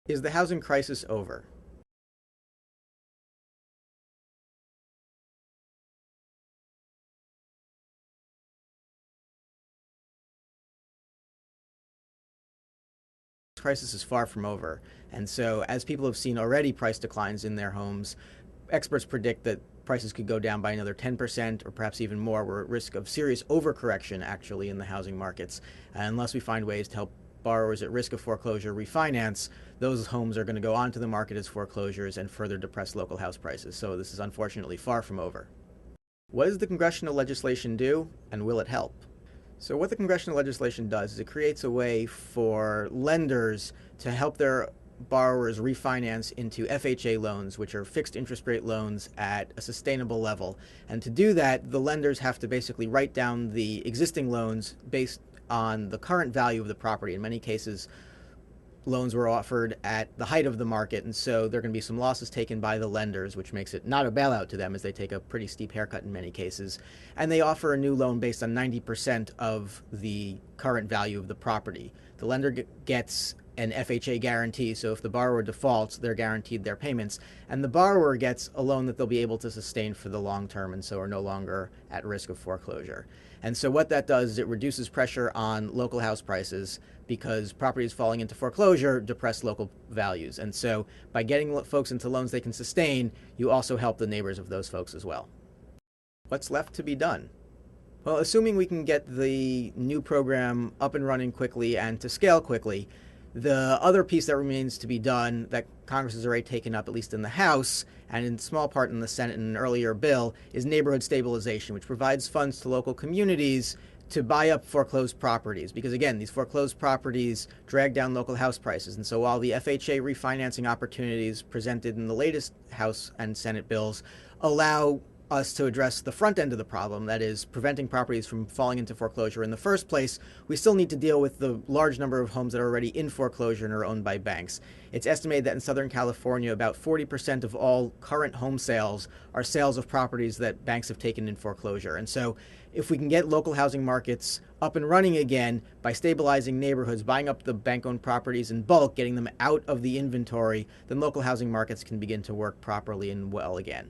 Is the housing crisis over? The crisis is far from over. And so, as people have seen already price declines in their homes, experts predict that prices could go down by another 10% or perhaps even more. We're at risk of serious overcorrection, actually, in the housing markets. Unless we find ways to help borrowers at risk of foreclosure refinance, those homes are going to go onto the market as foreclosures and further depress local house prices. So this is unfortunately far from over. What does the congressional legislation do, and will it help? So what the congressional legislation does is it creates a way for lenders to help their borrowers refinance into FHA loans, which are fixed interest rate loans at a sustainable level. And to do that, the lenders have to basically write down the existing loans based on the current value of the property. In many cases, loans were offered at the height of the market, and so there are going to be some losses taken by the lenders, which makes it not a bailout to them, as they take a pretty steep haircut in many cases. And they offer a new loan based on 90% of the current value of the property. The lender gets an FHA guarantee, so if the borrower defaults, they're guaranteed their payments, and the borrower gets a loan that they'll be able to sustain for the long term, and so are no longer at risk of foreclosure. And so what that does is it reduces pressure on local house prices, because properties falling into foreclosure depress local values. And so by getting folks into loans they can sustain, you also help the neighbors of those folks as well. What's left to be done? Well, assuming we can get the new program up and running quickly and to scale quickly, the other piece that remains to be done that Congress has already taken up, at least in the House, and in small part in the Senate in an earlier bill, is neighborhood stabilization, which provides funds to local communities to buy up foreclosed properties. Because again, these foreclosed properties drag down local house prices. And so while the FHA refinancing opportunities presented in the latest House and Senate bills allow us to address the front end of the problem, that is, preventing properties from falling into foreclosure in the first place, we still need to deal with the large number of homes that are already in foreclosure and are owned by banks. It's estimated that in Southern California, about 40% of all current home sales are sales of properties that banks have taken in foreclosure. And so if we can get local housing markets up and running again by stabilizing neighborhoods, buying up the bank-owned properties in bulk, getting them out of the inventory, then local housing markets can begin to work properly and well again.